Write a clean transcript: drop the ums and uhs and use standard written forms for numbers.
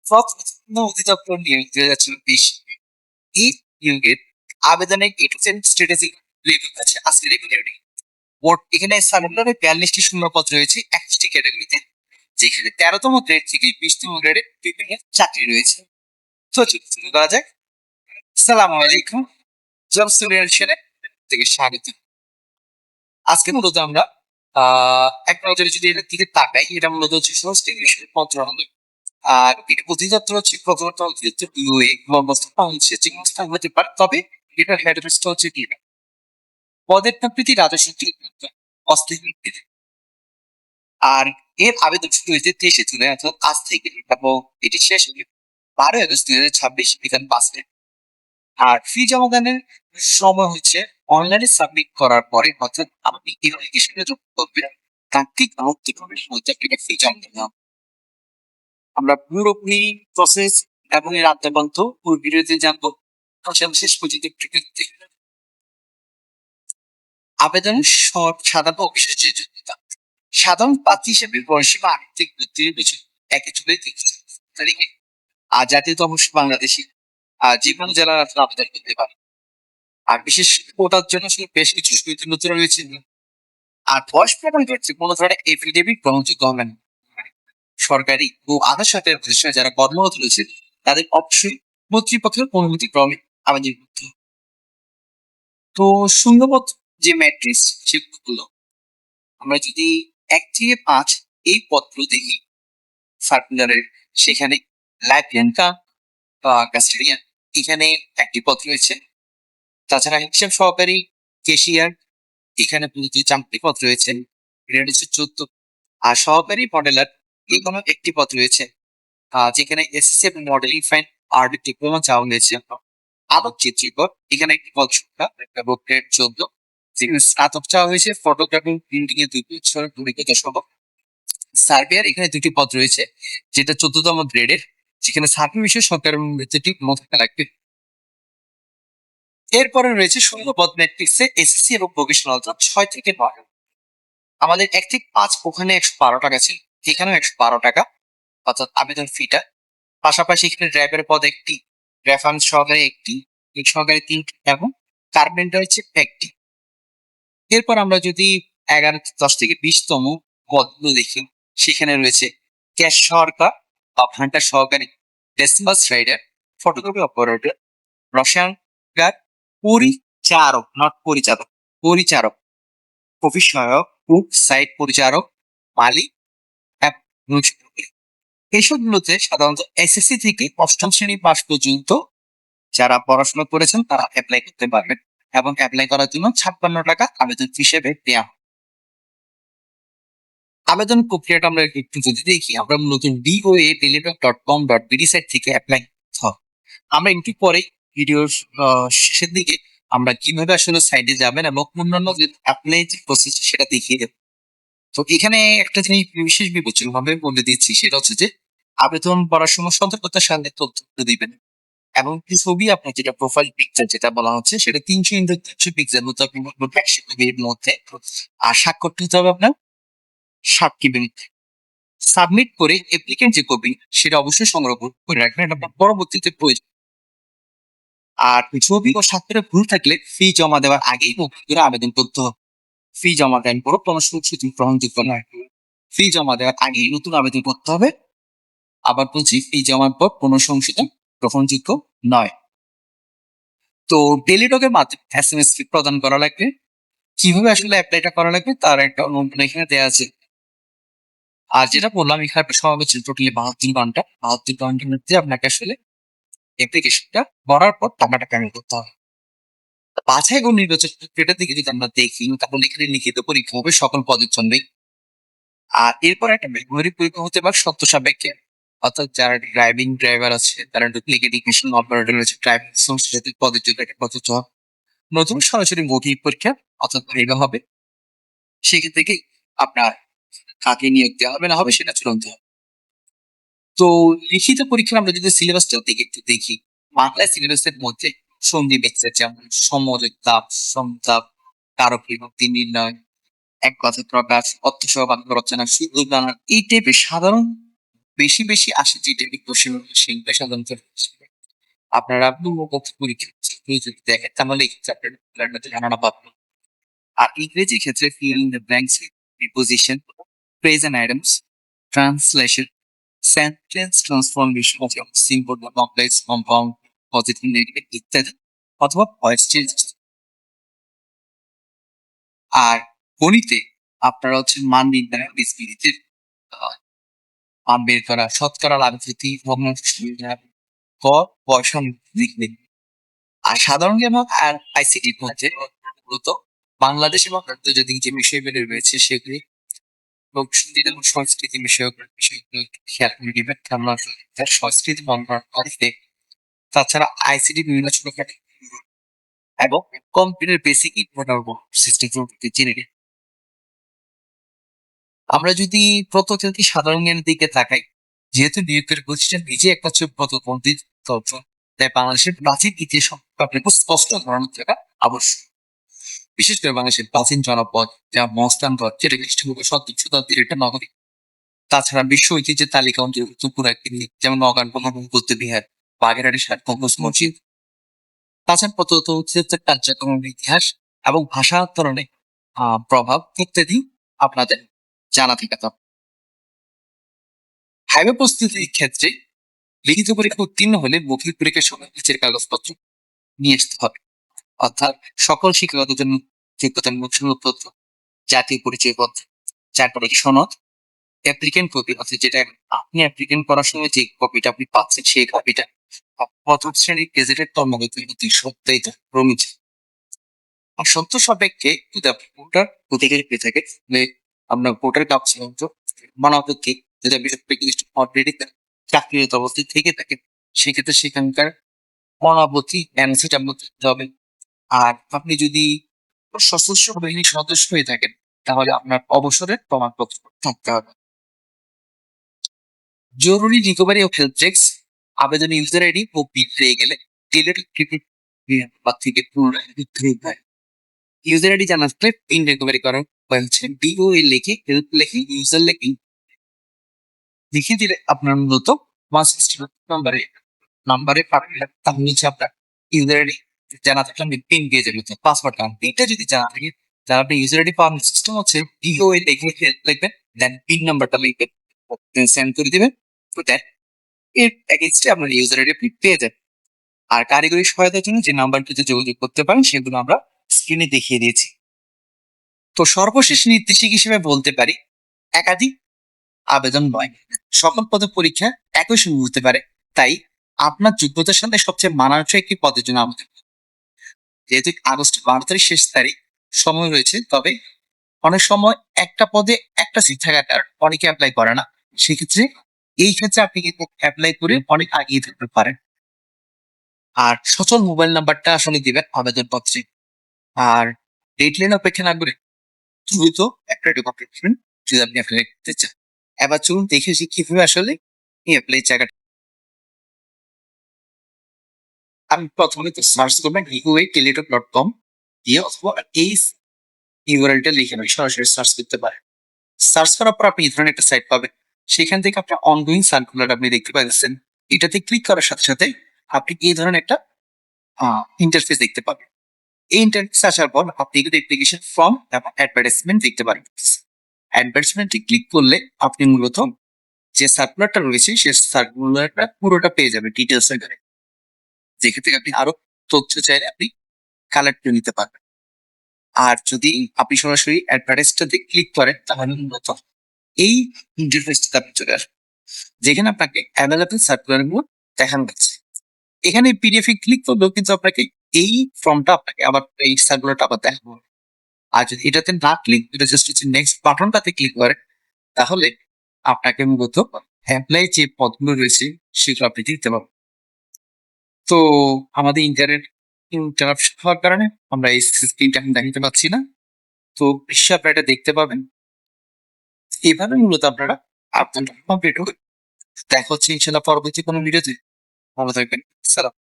প্রত্ন অধিদপ্তর নিয়োগ ২০২৪ এই নিয়োগের আবেদনের স্ট্র্যাটেজিক লেভেল আছে আজকে রেগুলারলি মোট এখানে সার্কুলারে ৪২টি শূন্যপদ রয়েছে ২১টি ক্যাটাগরিতে, যেখানে ১৩তম গ্রেড থেকে ২০তম গ্রেডের বিভিন্ন চাকরি রয়েছে। তো চলুন শুরু করা যাক। আসসালামু আলাইকুম, জব সলিউশনে থেকে স্বাগত। আজকে মূলত আমরা এক নজরে যদি এটার দিকে তাকাই, এটা মূলত হচ্ছে স্বরাষ্ট্র মন্ত্রণালয়। আর এটা অধিদপ্তর হচ্ছে প্রথমত অধিদপ্তর ইউএ কর্মস্থল হচ্ছে যেকোনো স্থান হতে পারে, তবে এটার হেড অফিসটা হচ্ছে কি পদের প্রকৃতি রাজস্ব অস্থায়ী ভিত্তিতে। আর এর আবেদন শুরু হয়েছে ২৩শে জুলাই অর্থাৎ আজ থেকে, এবং এটি শেষ হবে ১২ই আগস্ট ২০২৬ বিকাল ৫টায়। আর ফি জমাদানের সময় হচ্ছে অনলাইনে সাবমিট করার পরে, অর্থাৎ আপনি এই অ্যাপ্লিকেশনে যোগ করবেন তার ঠিক ৩৯ মধ্যে আপনাকে ফি জমা দিতে হবে। আমরা পুরোপুরি প্রসেস এবং এর আদ্যপান্ত পুরো ভিডিওতে জানবো। শেষ পর্যন্ত আবেদন সাধারণ অফিসের যে যোগ্যতা, সাধারণ প্রার্থী হিসেবে বয়সীমা আর্থিক ৩২ বছর ১ জুলাই ৩০ তারিখে, আর জাতীয়তা অবশ্য বাংলাদেশি, আর যে কোনো জেলার আপনারা আবেদন করতে পারেন। আর বিশেষ কোটার জন্য আসলে বেশ কিছু সুবিধা রয়েছে। আর বয়স প্রমাণ করছে কোনো ধরনের এফিডেভিট গ্রহণযোগ্য হবে না। সরকারি ও আধা সরকারি প্রতিষ্ঠানে যারা কর্মরত রয়েছে তাদের অবশ্যই কর্তৃপক্ষের অনুমতি ক্রমে আবেদন করতে হবে। তো শূন্যপদ যে ম্যাট্রিক্স সেগুলো আমরা যদি ১ থেকে ৫ এই পদগুলো দেখি সার্কুলারের, সেখানে লাইব্রেরিয়ান বা কাস্টোডিয়ান এখানে একটি পদ রয়েছে। তাছাড়া হিসাব সহকারী, কেশিয়ার এখানে ৪টি পদ রয়েছে, গ্রেড হচ্ছে ১৪। আর সহকারী মডেলার এই কোনো একটি পদ রয়েছে, যেখানে এসএসসি এবং মডেলিং ফাইন আর্ট ডিপ্লোমা চাওয়া হয়েছে। আলোক চিত্রকর এখানে একটি পদ সংখ্যা এবং গ্রেড ১৪, যেখানে স্নাতক চাওয়া হয়েছে ফটোগ্রাফি প্রিন্টিং এ ২ বছরের অভিজ্ঞতা সহ। সার্ভেয়ার এখানে ২টি পদ রয়েছে, যেটা ১৪তম গ্রেডের, যেখানে সার্ভে বিষয়ে সরকারের থাকা লাগবে। এরপরে রয়েছে শূন্য পদ ম্যাট্রিক্সে এসএসসি এবং ভোকেশনাল ৬ থেকে ৯। আমাদের ১ থেকে ৫ ওখানে ১১২ টাকা ছিল, এখানেও ১১২ টাকা, অর্থাৎ আবেদন ফিটা। পাশাপাশি এখানে ড্রাইভারের পদ একটি, রেফারেন্স সহকারে একটি, সহকারে ৩টি এবং কার্পেন্টার হচ্ছে একটি। এরপর আমরা যদি ১১-১০ থেকে ২০তম পদগুলো দেখি, সেখানে রয়েছে ক্যাশ সহকার বা ভান্ডার সহকারী, ডেসিমাস রাইডার, ফটোকপি অপারেটর, রসায়ন গার্ড, পরিচারক নট পরিচালক, পরিচারক, অফিস সহায়ক, কুক, সাইট পরিচারক, মালিক। এইসবগুলোতে সাধারণত এসএসসি থেকে ৮ম শ্রেণী পাস পর্যন্ত যারা পড়াশোনা করেছেন তারা অ্যাপ্লাই করতে পারবেন, এবং অ্যাপ্লাই করার জন্য ৫৬ টাকা আবেদন হিসেবে দেওয়া হয়। আবেদন প্রক্রিয়াটা আমরা একটু যদি দেখি, আমরা নতুন doa.teletalk.com.bd সাইট থেকে অ্যাপ্লাই হয়। আমরা একটু পরে ভিডিওর শেষের দিকে আমরা কিভাবে আসলে সাইটে যাবেন এবং অন্যান্য যে অ্যাপ্লাই যে প্রসেস সেটা দেখিয়ে দেব। তো এখানে একটা জিনিস বিশেষ বিবেচনা ভাবে বলে দিচ্ছি, সেটা হচ্ছে যে আবেদন করার সময় সতর্কতার সাথে তথ্য দিবেন, এবং ছবি আপনার যেটা প্রোফাইল পিকচার যেটা বলা হচ্ছে সেটা ৩০০ পিক্সেল মতো আপনি এর মধ্যে, আর স্বাক্ষরটি হতে হবে আপনার ৭ KB। সাবমিট করে অ্যাপ্লিকেন্ট যে কপি সেটা অবশ্যই সংগ্রহ করে রাখবেন, এটা পরবর্তীতে প্রয়োজন। আর ছবি ও স্বাক্ষরে ভুল থাকলে ফি জমা দেওয়ার আগেই আবেদন করতে হবে। ফি জমা দেন পর কোনো সুযোগ গ্রহণযোগ্য নয়। ফি জমা দেওয়ার আগেই নতুন আবেদন করতে হবে। আবার বলছি, ফি জমার পর কোনো সংশোধন গ্রহণযোগ্য নয়। তো টেলিটকের মাধ্যমে এসএমএস ফি প্রদান করা লাগবে। কিভাবে আসলে অ্যাপ্লাইটা করা লাগবে তার একটা অনুমোদন এখানে দেওয়া আছে। আর যেটা বললাম, এখানে সময় হচ্ছে টোটালি ৭২ ঘন্টা। ৭২ ঘন্টার মধ্যে আপনাকে আসলে অ্যাপ্লিকেশনটা করার পর টাকাটা পেমেন্ট করতে হবে। বাছাই এবং নির্বাচন প্রক্রিয়াটার দিকে যদি আমরা দেখি, তাহলে এখানে লিখিত পরীক্ষা হবে সকল পদের জন্যই। আর এরপর একটা মেমোরি পরীক্ষা হতে পারে শর্ত সাপেক্ষে, অর্থাৎ যারা ড্রাইভার আছে তারা ডুপ্লিকেট ইগনিশন অপারেটর আছে, ড্রাইভিং লাইসেন্স পদের জন্য একটা প্রযোজ্য হবে। নতুন সরাসরি মৌখিক পরীক্ষা অর্থাৎ ভাইভা হবে, সেক্ষেত্রে কি আপনার কাকে নিয়োগ দেওয়া হবে না হবে সেটা চূড়ান্ত হবে। তো লিখিত পরীক্ষা আমরা যদি সিলেবাসটা একটু দেখি, বাংলা সিলেবাসের মধ্যে সন্ধি বিচ্ছেদ যেমন সমযোগতা, সমতাপ, কারক বিভক্তি নির্ণয়, এক কথা প্রকাশ, অর্থ সহ বাক্য রচনা, সুযোগ দানা, এই টাইপের সাধারণ বেশি বেশি আসে যে টাইপের কোশ্চেন সেগুলো সাধারণত আপনারা পূর্বপক্ষ পরীক্ষা যদি দেখেন তাহলে এই ক্ষেত্রে আপনার মধ্যে ধারণা পাবেন। আর ইংরেজির ক্ষেত্রে fill in the blanks with preposition, phrase and items, translation, sentence transformation of simple বা complex, compound, positive, negative ইত্যাদি অথবা ভয়েস চেঞ্জ। আর গণিতে আপনারা হচ্ছে মান নির্ণয়, বীজগণিতের মান বের করা, শতকরা লাঘুতি, ভগ্নাংশ নির্ণয়, গড়, পয়সা লিখবে। আর সাধারণ জ্ঞান আর আইসিটির মধ্যে মূলত বাংলাদেশ এবং আন্তর্জাতিক যে বিষয়গুলি রয়েছে সেগুলি লোকসঙ্গীত এবং সংস্কৃতি বিষয়ক বিষয়গুলো খেয়াল করে নেবেন, কারণ তার সংস্কৃতি বর্ণনা করতে। তাছাড়া আইসিটি বিভিন্ন ছোটখাটো এবং কম্পিউটার বেসিক ইনফরমেশন সিস্টেম সম্পর্কে জেনে নিন। আমরা যদি প্রত্নতাত্ত্বিক সাধারণ জ্ঞানের দিকে তাকাই, যেহেতু নিউক্লিয়ার প্রতিষ্ঠান নিজে একটা প্রত্নতাত্ত্বিক তথ্য, তাই বাংলাদেশের প্রাচীন ইতিহাস সম্পর্কে আপনার খুব স্পষ্ট ধারণা থাকা আবশ্যক। বিশেষ করে বাংলাদেশের প্রাচীন জনপদ যা মস্তানগড়, যেটা খ্রিস্টপূর্ব 17শ শতাব্দীর একটা নগরী। তাছাড়া বিশ্ব ঐতিহ্যের তালিকা অনুযায়ী উত্তরপুর একটি দিক, যেমন নগান বৌদ্ধ বিহার, বাগেরহাটের ষাট গম্বুজ মসজিদ। তাছাড়া প্রত্নতত্ত্বের কার্যক্রমের ইতিহাস এবং ভাষা আন্দোলনে প্রভাব ইত্যাদি আপনাদের জানা থাকা দরকার। হাইওয়ে প্রস্তুতির ক্ষেত্রে লিখিত পরীক্ষা উত্তীর্ণ হলে মৌখিক পরীক্ষার সময় নিচের কাগজপত্র নিয়ে আসতে হবে। অর্থাৎ সকল শিক্ষাগত জন্য যোগ্যতার নথিপত্র, জাতীয় পরিচয়পত্র, তারপরে সনদ, অ্যাপ্লিকেন্ট কপি, অর্থাৎ যেটা আপনি অ্যাপ্লিকেন্ট করার সময় যে কপিটা আপনি পাচ্ছেন সেই কপিটা, প্রথম শ্রেণীর গেজেটের কর্মকর্তা সত্যায়িত প্রমিত। আর সত্য সাপেক্ষে যদি আপনি ভোটার অধিকারী পেয়ে থাকে, আপনার ভোটার কাগজ মানবকে যদি আপনি অলরেডি চাকরিরত অবস্থায় থেকে থাকেন, সেক্ষেত্রে সেখানকার অনাবধি এনসিটা আপনার দিতে হবে। আর আপনি যদি সশস্ত্র বাহিনীর সদস্য হয়ে থাকেন, তাহলে আপনার অবসরের প্রমাণপত্র থাকতে হবে। জরুরি রিকভারি ও হেল্প চেকস আবেদন ইউজার আইডি ও পিন পেয়ে গেলে থেকে পুনরায় হয়। ইউজার আইডি জানা থাকলে পিন রিকভারি করার উপায় হচ্ছে ডিওএ লিখে, হেল্প লিখে, ইউজার লিখে লিখে দিলে আপনার মূলত 161 নাম্বারে পাঠালে তার নিচে আপনার ইউজার আইডি জানা থাকলে আপনি পিন পেয়ে যাবেন, পাসওয়ার্ড কারণ পিনটা যদি জানা থাকে, তাহলে আপনি ইউজার আইডি পাওয়ার সিস্টেম হচ্ছে ডিওএ লিখে লিখবেন, দেন পিন নাম্বারটা লিখবেন, সেন্ড করে দিবেন, তো দেন এর এগেইনস্টে আপনার ইউজার আইডি আপনি পেয়ে যাবেন। আর কারিগরি সহায়তার জন্য যে নাম্বারটিতে যোগাযোগ করতে পারেন সেগুলো আমরা স্ক্রিনে দেখিয়ে দিয়েছি। তো সর্বশেষ নির্দেশিক হিসেবে বলতে পারি, একাধিক আবেদন নয়, সকল পদে পরীক্ষা একই সঙ্গে হতে পারে। তাই আপনার যোগ্যতার সাথে সবচেয়ে মানানসই একটি পদের জন্য আমাদের, যেহেতু আগস্ট 12 তারিখ শেষ তারিখ সময় রয়েছে, তবে অনেক সময় একটা পদে একটা সিট থাকার কারণে অনেকে অ্যাপ্লাই করে না। সেক্ষেত্রে এই ক্ষেত্রে আপনি কিন্তু অ্যাপ্লাই করে অনেক আগিয়ে থাকতে পারেন। আর সচল মোবাইল নাম্বারটা আসলে দিবেন আবেদন পত্রে। আর ডেডলাইন অপেক্ষা না করে দ্রুত একটা ডকুমেন্ট দিবেন যদি আপনি অ্যাপ্লাই করতে চান। এবার চলুন দেখে যে কিভাবে আসলে এই অ্যাপ্লাই জায়গাটা। আমি প্রথমে তো সার্চ করবেন ecooetelecom.com দিয়ে, অথবা এই ইউআরএলটা লিখে আমি সরাসরি সার্চ করতে পারেন। সার্চ করার পর আপনি এই ধরনের একটা সাইট পাবেন। সেখান থেকে আপনি অনগোয়িং সার্কুলার আপনি দেখতে পাচ্ছেন। এটাতে ক্লিক করার সাথে সাথে আপনি এই ধরনের একটা ইন্টারফেস দেখতে পাবেন। এই ইন্টারফেস আসার পর আপনি কিন্তু অ্যাপ্লিকেশন ফর্ম এবং অ্যাডভার্টাইজমেন্ট দেখতে পারেন। অ্যাডভার্টাইজমেন্টে ক্লিক করলে আপনি মূলত যে সার্কুলারটা রয়েছে সেই সার্কুলারটা পুরোটা পেয়ে যাবেন ডিটেলস আকারে, যেখান থেকে আপনি আরো তথ্য চাইলে আপনি কালেক্ট করে নিতে পারবেন। আর যদি আপনি সরাসরি অ্যাডভার্টাইজটা ক্লিক করেন, তাহলে মূলত এই ইন্টারফেসটা আপনি চলে আসবেন, যেখানে আপনাকে অ্যাভেলেবল সার্কুলার গুলো দেখানো যাচ্ছে। এখানে পিডিএফ এ ক্লিক করলেও কিন্তু আপনাকে এই ফর্মটা আপনাকে আবার এই সার্কুলারটা আবার দেখাবো। আর যদি এটাতে না ক্লিক করে জাস্ট হচ্ছে নেক্সট বাটনটাতে ক্লিক করেন, তাহলে আপনাকে মূলত অ্যাপ্লাই যে পদগুলো রয়েছে সেগুলো আপনি দিতে পারবেন। তো আমাদের ইন্টারাপশন হওয়ার কারণে আমরা এই স্ক্রিনটা এখন দেখাতে পাচ্ছি না। তো নিশ্চয়ই আপনারা এটা দেখতে পাবেন। এভাবে মূলত আপনারা আপনার কমপ্লিট হবে। দেখা হচ্ছে ইনশাল্লাহ পরবর্তী কোনো ভিডিওতে। ভালো থাকবেন। সালাম।